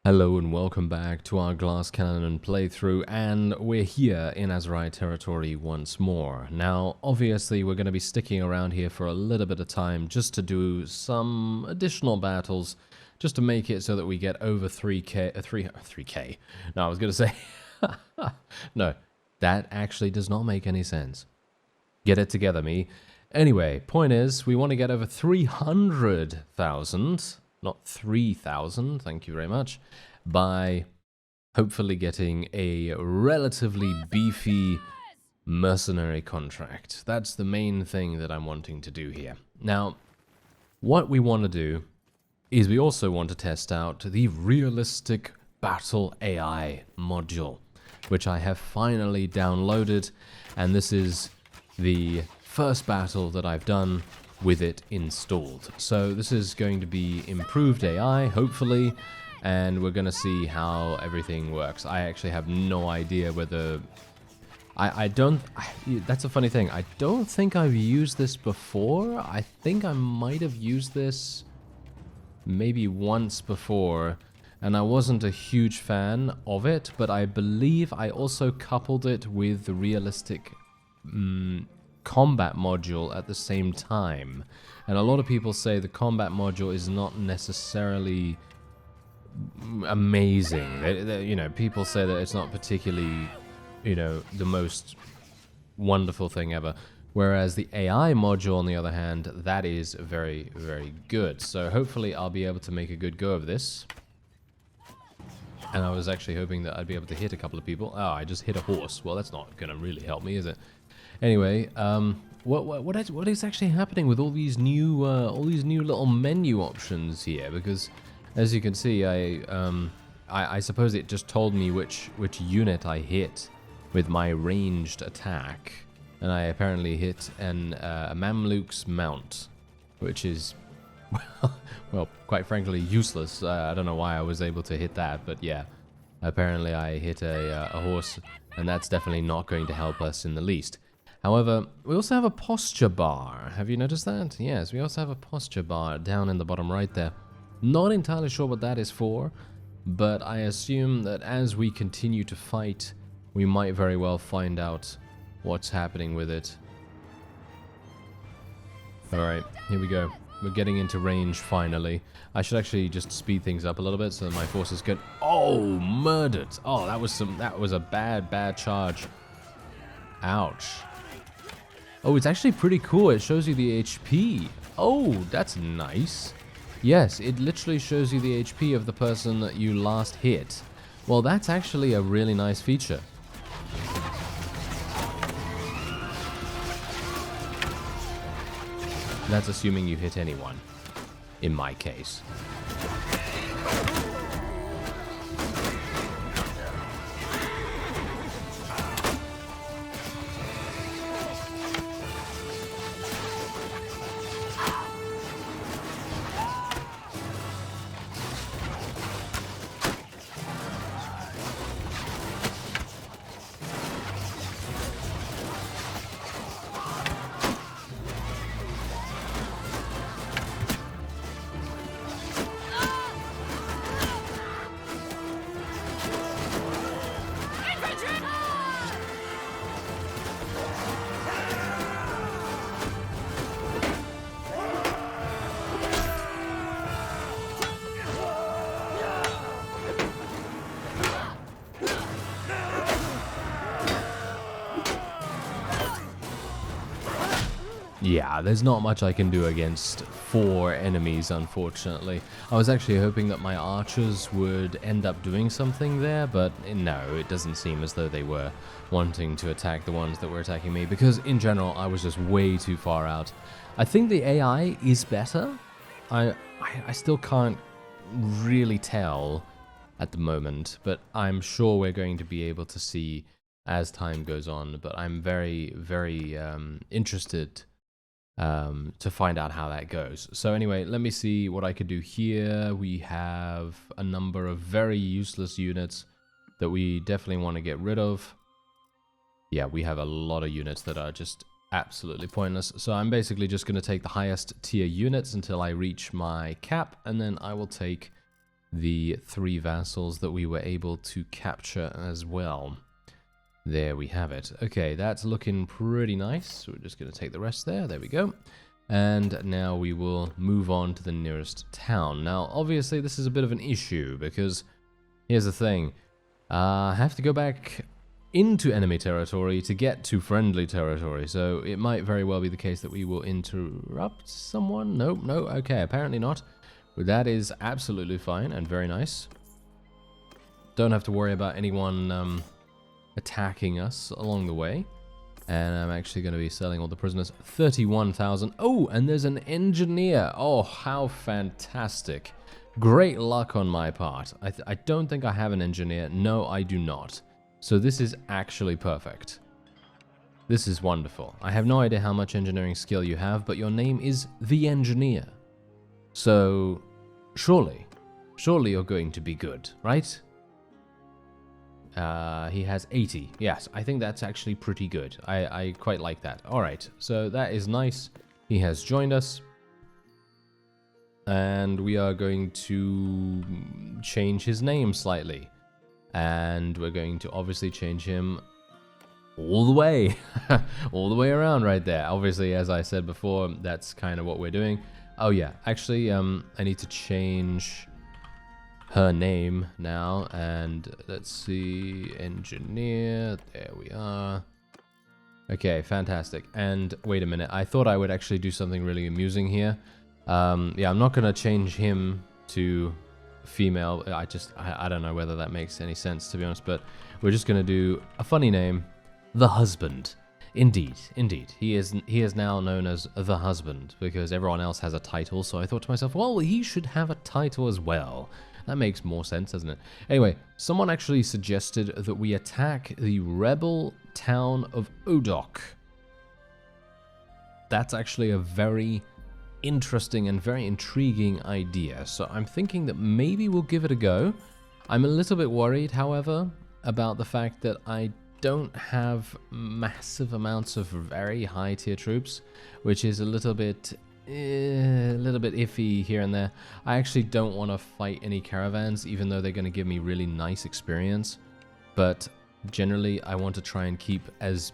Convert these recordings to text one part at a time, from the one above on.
Hello and welcome back to our Glass Cannon playthrough, and we're here in Azrai territory once more. Now, obviously we're going to be sticking around here for a little bit of time just to do some additional battles, just to make it so that we get over 3k, 3k. No, I was going to say, no, that actually does not make any sense. Get it together, me. Anyway, point is, we want to get over 300,000, not 3,000, thank you very much, by hopefully getting a relatively beefy mercenary contract. That's the main thing that I'm wanting to do here. Now, what we want to do is we also want to test out the realistic battle AI module, which I have finally downloaded, and this is the first battle that I've done with it installed. So this is going to be improved AI, hopefully, and we're going to see how everything works. I actually have no idea whether... that's a funny thing. I don't think I've used this before. I think I might have used this maybe once before, and I wasn't a huge fan of it, but I believe I also coupled it with the realistic combat module at the same time. And a lot of people say the combat module is not necessarily amazing. You know, people say that it's not particularly, you know, the most wonderful thing ever. Whereas the AI module, on the other hand, that is very, very good. So hopefully I'll be able to make a good go of this. And I was actually hoping that I'd be able to hit a couple of people. Oh, I just hit a horse. Well, that's not going to really help me, is it? Anyway, what is actually happening with all these new little menu options here? Because, as you can see, I suppose it just told me which unit I hit with my ranged attack, and I apparently hit a Mamluk's mount, which is, well, quite frankly, useless. I don't know why I was able to hit that, but yeah, apparently I hit a horse, and that's definitely not going to help us in the least. However, we also have a posture bar. Have you noticed that? Yes, we also have a posture bar down in the bottom right there. Not entirely sure what that is for, but I assume that as we continue to fight, we might very well find out what's happening with it. Alright, here we go. We're getting into range finally. I should actually just speed things up a little bit so that my forces can... Oh, murdered! Oh, that was a bad charge. Ouch. Oh, it's actually pretty cool. It shows you the HP. Oh, that's nice. Yes, it literally shows you the HP of the person that you last hit. Well, that's actually a really nice feature. That's assuming you hit anyone, in my case. Yeah, there's not much I can do against 4 enemies, unfortunately. I was actually hoping that my archers would end up doing something there, but no, it doesn't seem as though they were wanting to attack the ones that were attacking me, because in general, I was just way too far out. I think the AI is better. I still can't really tell at the moment, but I'm sure we're going to be able to see as time goes on, but I'm very, very interested to find out how that goes. So anyway, let me see what I could do here. We have a number of very useless units that we definitely want to get rid of. Yeah, we have a lot of units that are just absolutely pointless. So I'm basically just going to take the highest tier units until I reach my cap, and then I will take the 3 vassals that we were able to capture as well. There we have it. Okay, that's looking pretty nice. So we're just going to take the rest there. There we go. And now we will move on to the nearest town. Now, obviously, this is a bit of an issue because here's the thing. I have to go back into enemy territory to get to friendly territory. So it might very well be the case that we will interrupt someone. Nope, no, okay, apparently not. But that is absolutely fine and very nice. Don't have to worry about anyone attacking us along the way. And I'm actually going to be selling all the prisoners. 31,000. Oh, and there's an engineer. Oh, how fantastic. Great luck on my part. I don't think I have an engineer. No, I do not. So this is actually perfect. This is wonderful. I have no idea how much engineering skill you have, but your name is The Engineer. So, surely you're going to be good, right? He has 80. Yes, I think that's actually pretty good. I quite like that. Alright, so that is nice. He has joined us. And we are going to change his name slightly. And we're going to obviously change him all the way. All the way around right there. Obviously, as I said before, that's kind of what we're doing. Oh yeah, actually, I need to change her name now, and let's see, engineer, there we are. Okay, fantastic. And wait a minute, I thought I would actually do something really amusing here. Yeah, I'm not gonna change him to female. I don't know whether that makes any sense, to be honest, but we're just gonna do a funny name, The Husband. Indeed. He is now known as The Husband because everyone else has a title, so I thought to myself, well, he should have a title as well. That makes more sense, doesn't it? Anyway, someone actually suggested that we attack the rebel town of Odok. That's actually a very interesting and very intriguing idea, so I'm thinking that maybe we'll give it a go. I'm a little bit worried, however, about the fact that I don't have massive amounts of very high tier troops, which is a little bit iffy here and there. I actually don't want to fight any caravans, even though they're going to give me really nice experience. But generally, I want to try and keep as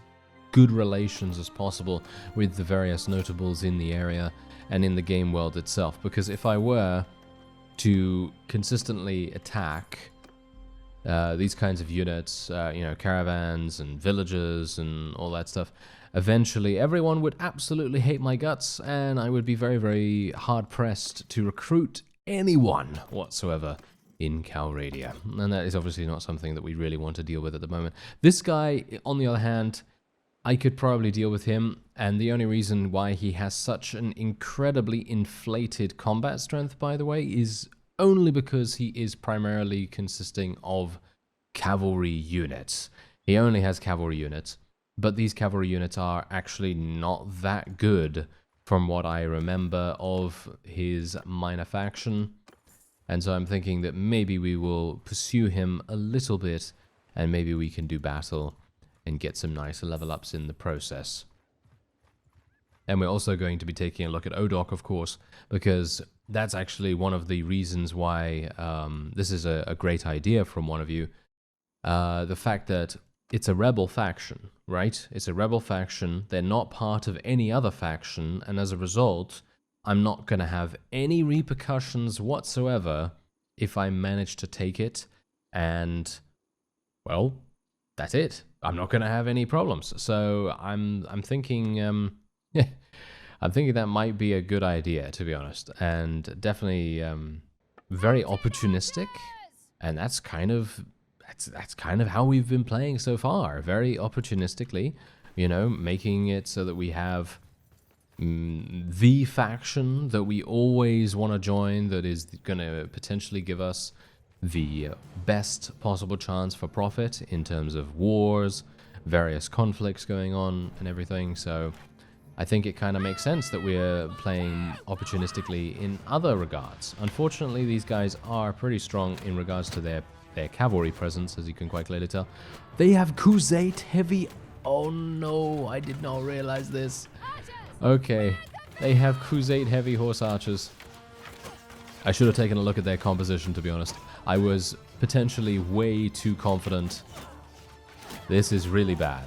good relations as possible with the various notables in the area and in the game world itself. Because if I were to consistently attack these kinds of units, caravans and villages and all that stuff, eventually everyone would absolutely hate my guts, and I would be very, very hard-pressed to recruit anyone whatsoever in Calradia. And that is obviously not something that we really want to deal with at the moment. This guy, on the other hand, I could probably deal with him, and the only reason why he has such an incredibly inflated combat strength, by the way, is only because he is primarily consisting of cavalry units. He only has cavalry units. But these cavalry units are actually not that good from what I remember of his minor faction. And so I'm thinking that maybe we will pursue him a little bit, and maybe we can do battle and get some nice level ups in the process. And we're also going to be taking a look at Odok, of course, because that's actually one of the reasons why this is a great idea from one of you. The fact that it's a rebel faction, right? It's a rebel faction. They're not part of any other faction, and as a result, I'm not going to have any repercussions whatsoever if I manage to take it, and, well, that's it. I'm not going to have any problems. So I'm thinking, I'm thinking that might be a good idea, to be honest, and definitely very opportunistic, and that's kind of how we've been playing so far, very opportunistically, making it so that we have the faction that we always want to join, that is going to potentially give us the best possible chance for profit in terms of wars, various conflicts going on and everything. So I think it kind of makes sense that we're playing opportunistically in other regards. Unfortunately, these guys are pretty strong in regards to their cavalry presence, as you can quite clearly tell. They have Crusade heavy. Oh no, I did not realize this. Okay, they have Crusade heavy horse archers. I should have taken a look at their composition, to be honest. I was potentially way too confident. This is really bad.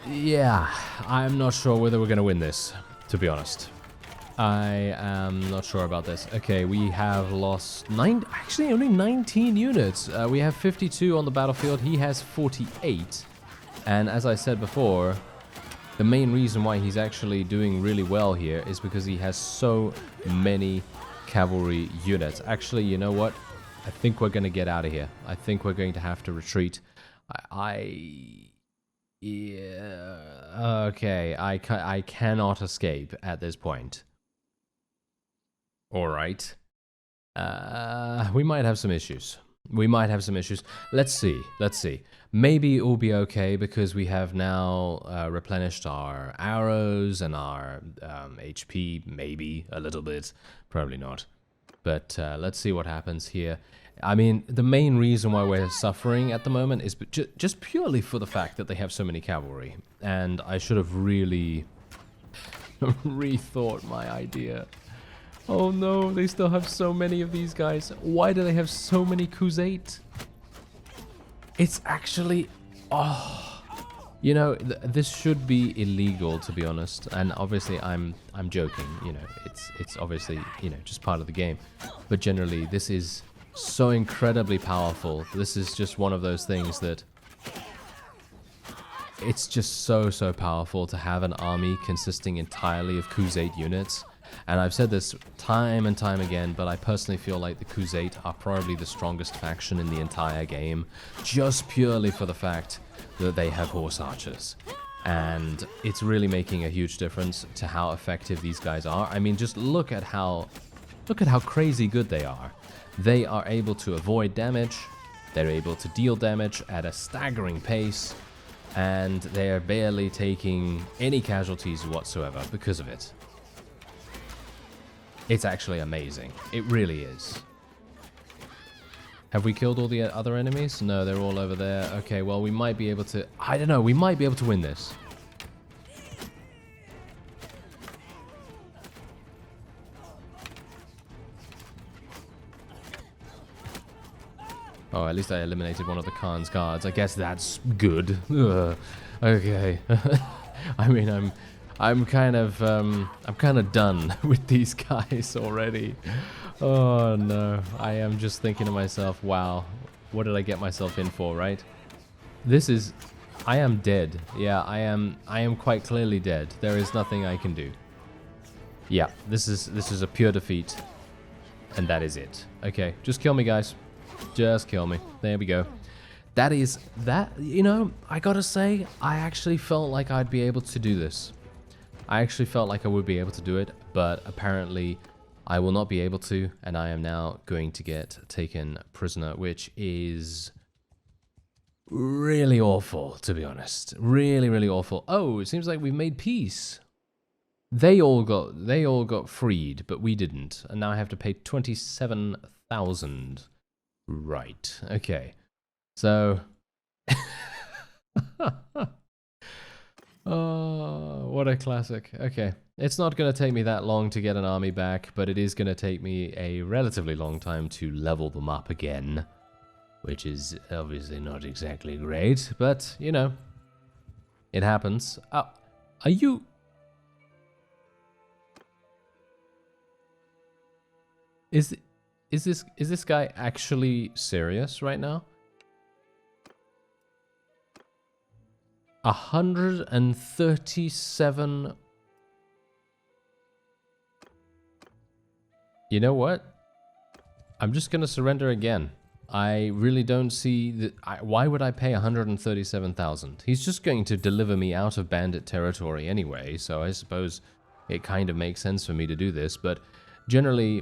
Yeah, I'm not sure whether we're going to win this, to be honest. I am not sure about this. Okay, we have lost actually only 19 units. We have 52 on the battlefield. He has 48. And as I said before, the main reason why he's actually doing really well here is because he has so many cavalry units. Actually, you know what? I think we're going to get out of here. I think we're going to have to retreat. Yeah, okay, I cannot escape at this point. Alright. We might have some issues. Let's see. Maybe it will be okay because we have now replenished our arrows and our HP, maybe a little bit. Probably not. But let's see what happens here. I mean, the main reason why we're suffering at the moment is just purely for the fact that they have so many cavalry. And I should have really rethought my idea. Oh no, they still have so many of these guys. Why do they have so many Khuzait? It's actually... Oh, you know, this should be illegal, to be honest. And obviously I'm joking, you know. It's obviously, you know, just part of the game. But generally, this is so incredibly powerful. This is just one of those things that it's just so powerful to have an army consisting entirely of Khuzait units. And I've said this time and time again, but I personally feel like the Khuzait are probably the strongest faction in the entire game, just purely for the fact that they have horse archers. And it's really making a huge difference to how effective these guys are. I mean, just look at how crazy good they are. They are able to avoid damage, they're able to deal damage at a staggering pace, and they are barely taking any casualties whatsoever because of it. It's actually amazing. It really is. Have we killed all the other enemies? No, they're all over there. Okay, well, we might be able to... I don't know, we might be able to win this. Oh, at least I eliminated one of the Khan's guards. I guess that's good. Ugh. Okay. I mean, I'm kind of done with these guys already. Oh no. I am just thinking to myself, wow, what did I get myself in for, right? I am dead. Yeah, I am quite clearly dead. There is nothing I can do. Yeah, this is a pure defeat. And that is it. Okay, just kill me, guys. Just kill me. There we go. You know, I gotta say, I actually felt like I'd be able to do this. I actually felt like I would be able to do it, but apparently I will not be able to, and I am now going to get taken prisoner, which is really awful, to be honest. Really, really awful. Oh, it seems like we've made peace. They all got freed, but we didn't, and now I have to pay 27,000. Right. Okay. So What a classic. Okay. It's not going to take me that long to get an army back, but it is going to take me a relatively long time to level them up again, which is obviously not exactly great, but, you know, it happens. Are you... Is this guy actually serious right now? 137. You know what? I'm just gonna surrender again. I really don't see that. Why would I pay 137,000? He's just going to deliver me out of bandit territory anyway, so I suppose it kind of makes sense for me to do this, but generally,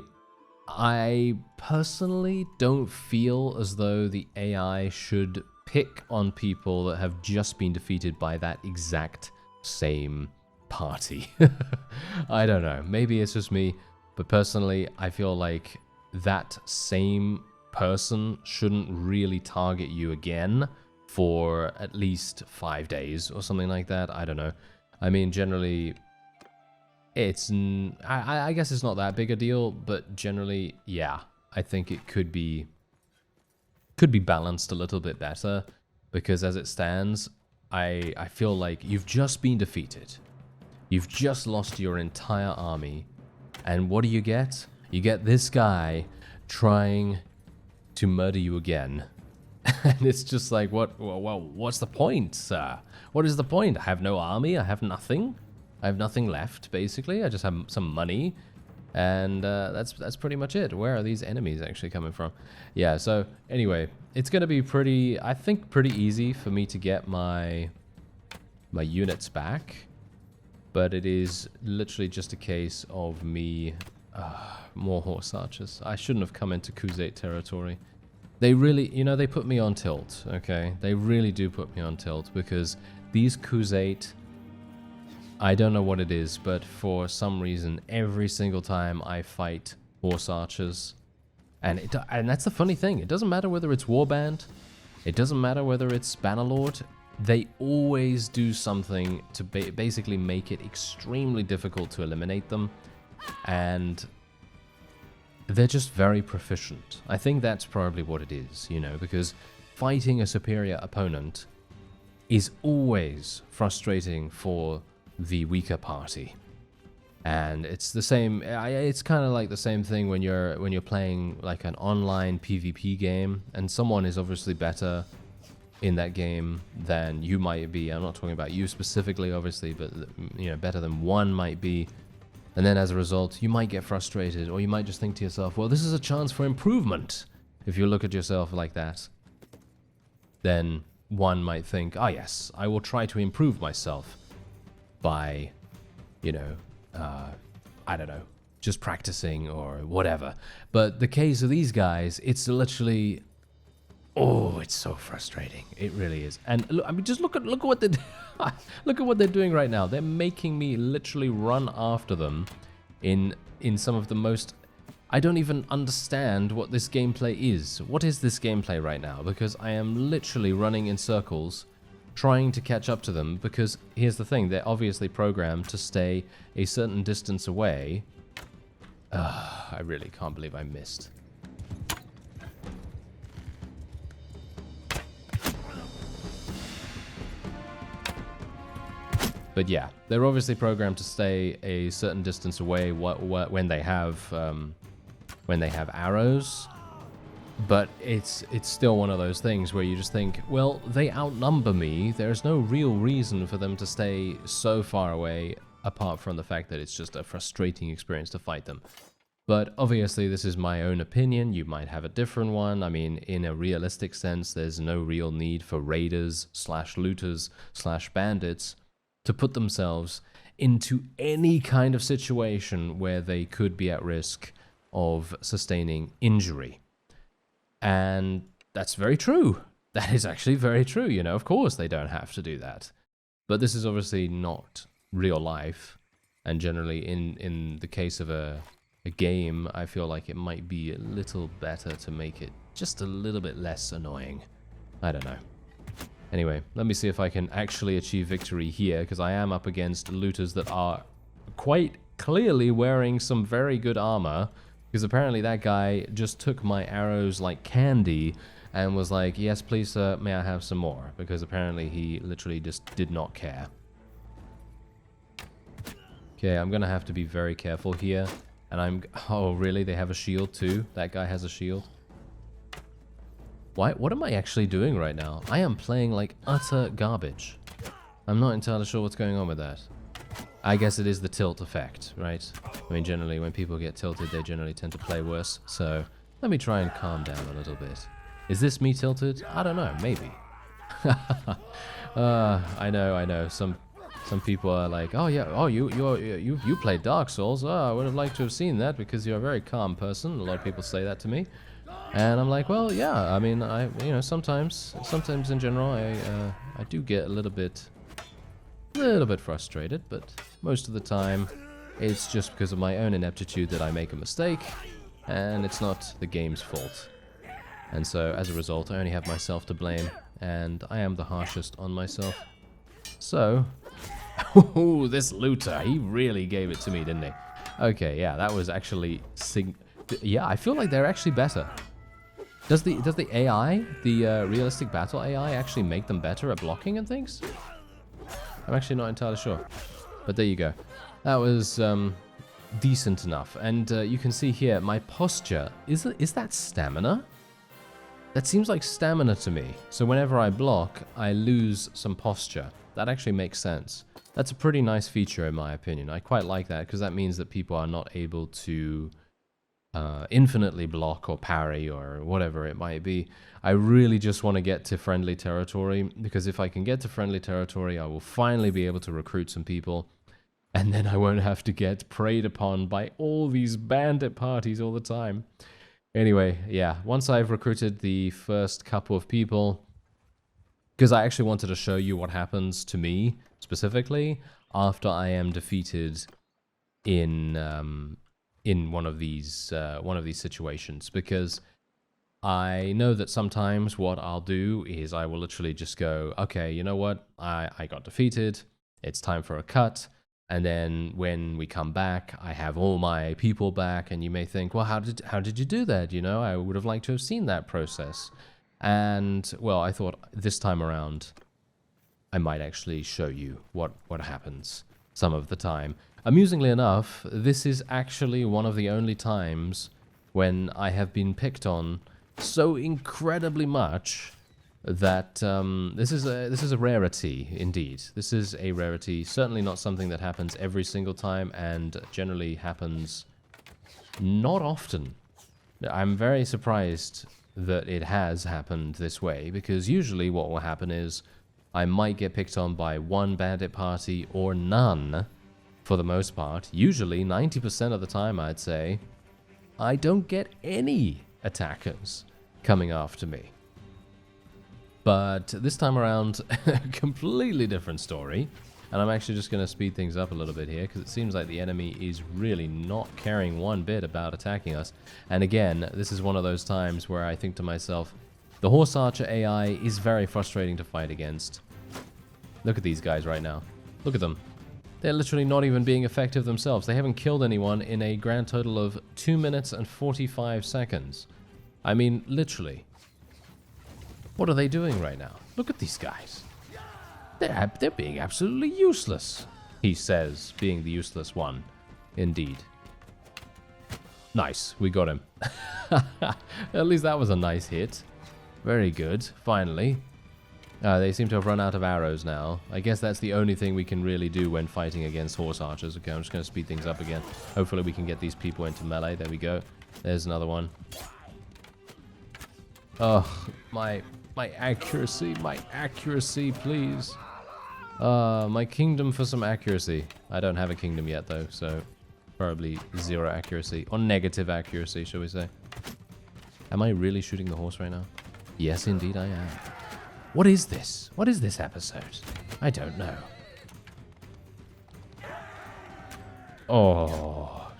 I personally don't feel as though the AI should pick on people that have just been defeated by that exact same party. I don't know. Maybe it's just me, but personally, I feel like that same person shouldn't really target you again for at least 5 days or something like that. I don't know. I mean, generally, it's... I guess it's not that big a deal, but generally, yeah, I think it could be balanced a little bit better, because as it stands, I feel like you've just been defeated. You've just lost your entire army, and what do you get? You get this guy trying to murder you again. And it's just like, well, what's the point, sir? What is the point? I have no army, I have nothing. I have nothing left, basically. I just have some money, and that's pretty much it. Where are these enemies actually coming from? Yeah, so anyway, it's going to be pretty, I think, pretty easy for me to get my units back, but it is literally just a case of me... more horse archers. I shouldn't have come into Khuzait territory. They really, you know, they put me on tilt, okay? They really do put me on tilt, because these Khuzait... I don't know what it is, but for some reason, every single time I fight horse archers, and that's the funny thing, it doesn't matter whether it's Warband, it doesn't matter whether it's Bannerlord, they always do something to basically make it extremely difficult to eliminate them, and they're just very proficient. I think that's probably what it is, you know, because fighting a superior opponent is always frustrating for the weaker party, and it's the same. It's kind of like the same thing when you're playing like an online PvP game, and someone is obviously better in that game than you might be. I'm not talking about you specifically, obviously, but you know, better than one might be, and then as a result, you might get frustrated, or you might just think to yourself, well, this is a chance for improvement. If you look at yourself like that, then one might think, oh yes, I will try to improve myself by, you know, I don't know, just practicing or whatever. But the case of these guys, it's literally, oh, it's so frustrating. It really is. And look, I mean, just look at what they look at what they're doing right now. They're making me literally run after them in some of the most... I don't even understand what this gameplay is. What is this gameplay right now? Because I am literally running in circles trying to catch up to them, because here's the thing, they're obviously programmed to stay a certain distance away. I really can't believe I missed. But yeah, they're obviously programmed to stay a certain distance away when they have arrows. But it's still one of those things where you just think, well, they outnumber me. There's no real reason for them to stay so far away, apart from the fact that it's just a frustrating experience to fight them. But obviously, this is my own opinion. You might have a different one. I mean, in a realistic sense, there's no real need for raiders / looters / bandits to put themselves into any kind of situation where they could be at risk of sustaining injury. And that's very true. That is actually very true, you know, of course they don't have to do that. But this is obviously not real life, and generally in the case of a game, I feel like it might be a little better to make it just a little bit less annoying. I don't know. Anyway, let me see if I can actually achieve victory here, because I am up against looters that are quite clearly wearing some very good armor, because apparently that guy just took my arrows like candy and was like, yes, please, sir, may I have some more? Because apparently he literally just did not care. Okay, I'm gonna have to be very careful here. And oh, really? They have a shield too? That guy has a shield? What am I actually doing right now? I am playing like utter garbage. I'm not entirely sure what's going on with that. I guess it is the tilt effect, right? I mean, generally, when people get tilted, they generally tend to play worse. So, let me try and calm down a little bit. Is this me tilted? I don't know, maybe. I know. Some people are like, oh yeah, oh you played Dark Souls. Oh, I would have liked to have seen that because you're a very calm person. A lot of people say that to me. And I'm like, well, yeah, I mean, sometimes in general, I do get a little bit frustrated, but most of the time, it's just because of my own ineptitude that I make a mistake, and it's not the game's fault. And so, as a result, I only have myself to blame, and I am the harshest on myself. So, ooh, this looter, he really gave it to me, didn't he? Okay, yeah, that was actually yeah, I feel like they're actually better. Does the AI, the realistic battle AI, actually make them better at blocking and things? I'm actually not entirely sure. But there you go. That was decent enough. And you can see here, my posture, is that stamina? That seems like stamina to me. So whenever I block, I lose some posture. That actually makes sense. That's a pretty nice feature in my opinion. I quite like that because that means that people are not able to infinitely block or parry or whatever it might be. I really just want to get to friendly territory, because if I can get to friendly territory, I will finally be able to recruit some people, and then I won't have to get preyed upon by all these bandit parties all the time. Anyway, yeah, once I've recruited the first couple of people, because I actually wanted to show you what happens to me specifically after I am defeated in one of these situations, because I know that sometimes what I'll do is I will literally just go, okay, you know what, I got defeated, it's time for a cut, and then when we come back, I have all my people back, and you may think, well, how did you do that? You know, I would have liked to have seen that process. And well, I thought this time around I might actually show you what happens some of the time. Amusingly enough, this is actually one of the only times when I have been picked on so incredibly much that this is a rarity indeed. This is a rarity, certainly not something that happens every single time, and generally happens not often. I'm very surprised that it has happened this way, because usually what will happen is I might get picked on by one bandit party or none. For the most part, usually 90% of the time, I'd say, I don't get any attackers coming after me. But this time around, completely different story. And I'm actually just going to speed things up a little bit here, because it seems like the enemy is really not caring one bit about attacking us. And again, this is one of those times where I think to myself, the Horse Archer AI is very frustrating to fight against. Look at these guys right now. Look at them. They're literally not even being effective themselves. They haven't killed anyone in a grand total of 2 minutes and 45 seconds. I mean, literally. What are they doing right now? Look at these guys. They're being absolutely useless, he says, being the useless one. Indeed. Nice, we got him. At least that was a nice hit. Very good, finally. They seem to have run out of arrows now. I guess that's the only thing we can really do when fighting against horse archers. Okay, I'm just going to speed things up again. Hopefully we can get these people into melee. There we go. There's another one. Oh, my accuracy, please. My kingdom for some accuracy. I don't have a kingdom yet, though, so probably 0 accuracy. Or negative accuracy, shall we say. Am I really shooting the horse right now? Yes, indeed I am. What is this? What is this episode? I don't know. Oh,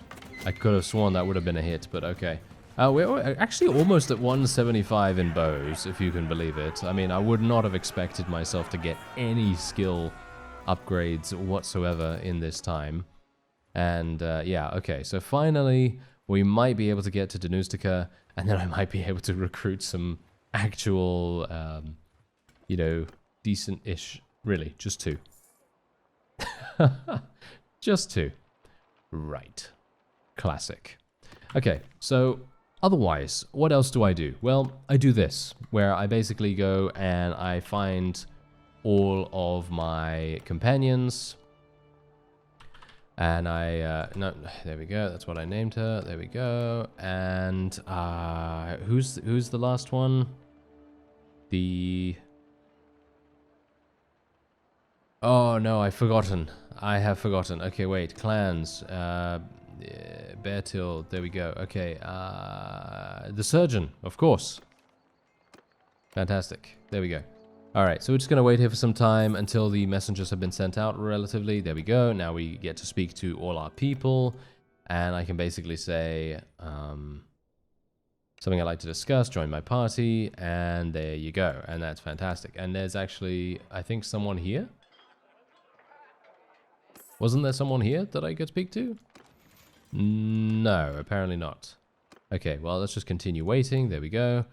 I could have sworn that would have been a hit, but okay. We're actually almost at 175 in bows, if you can believe it. I mean, I would not have expected myself to get any skill upgrades whatsoever in this time. And yeah, okay, so finally we might be able to get to Danustica, and then I might be able to recruit some actual, you know, decent-ish, really, just 2. Just 2. Right. Classic. Okay, so otherwise, what else do I do? Well, I do this, where I basically go and I find all of my companions, and no, there we go, that's what I named her, there we go, and who's the last one? Oh no, I have forgotten. Okay, wait, clans, Beartil, there we go. Okay, the surgeon, of course. Fantastic. There we go. Alright, so we're just going to wait here for some time until the messengers have been sent out relatively. There we go. Now we get to speak to all our people. And I can basically say, something I'd like to discuss, join my party, and there you go. And that's fantastic. And there's actually, I think, someone here. Wasn't there someone here that I could speak to? No, apparently not. Okay, well, let's just continue waiting. There we go.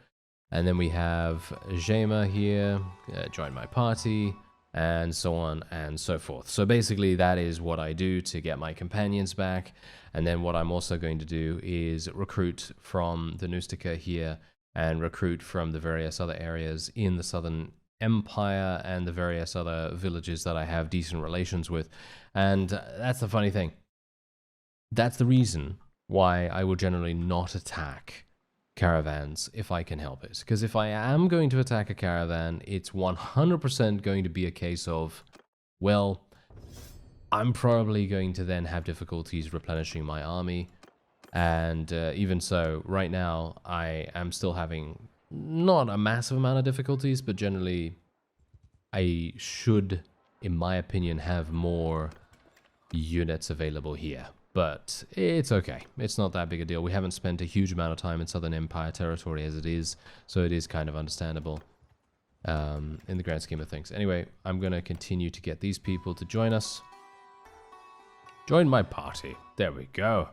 And then we have Jema here, join my party, and so on and so forth. So basically, that is what I do to get my companions back. And then what I'm also going to do is recruit from the Danustica here and recruit from the various other areas in the Southern Empire and the various other villages that I have decent relations with. And that's the funny thing. That's the reason why I will generally not attack caravans if I can help it. Because if I am going to attack a caravan, it's 100% going to be a case of, well, I'm probably going to then have difficulties replenishing my army. And even so, right now, I am still having not a massive amount of difficulties, but generally, I should, in my opinion, have more units available here. But it's okay. It's not that big a deal. We haven't spent a huge amount of time in Southern Empire territory as it is, so it is kind of understandable in the grand scheme of things. Anyway, I'm going to continue to get these people to join us. Join my party. There we go.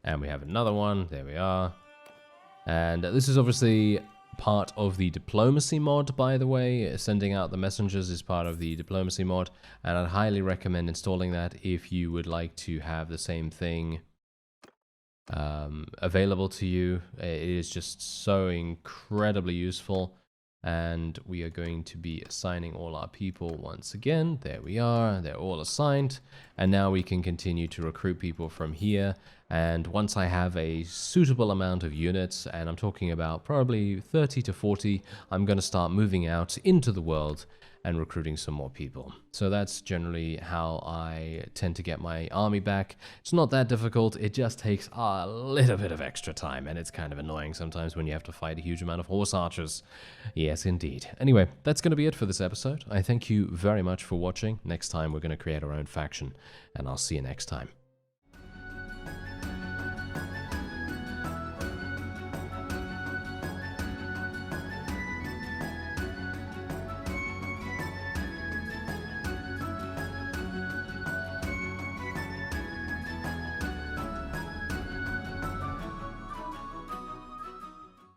And we have another one. There we are. And this is obviously part of the diplomacy mod, by the way. Sending out the messengers is part of the diplomacy mod, and I'd highly recommend installing that if you would like to have the same thing available to you. It is just so incredibly useful, and we are going to be assigning all our people once again. There we are. They're all assigned, and now we can continue to recruit people from here. And once I have a suitable amount of units, and I'm talking about probably 30 to 40, I'm going to start moving out into the world and recruiting some more people. So that's generally how I tend to get my army back. It's not that difficult, it just takes a little bit of extra time, and it's kind of annoying sometimes when you have to fight a huge amount of horse archers. Yes, indeed. Anyway, that's going to be it for this episode. I thank you very much for watching. Next time we're going to create our own faction, and I'll see you next time.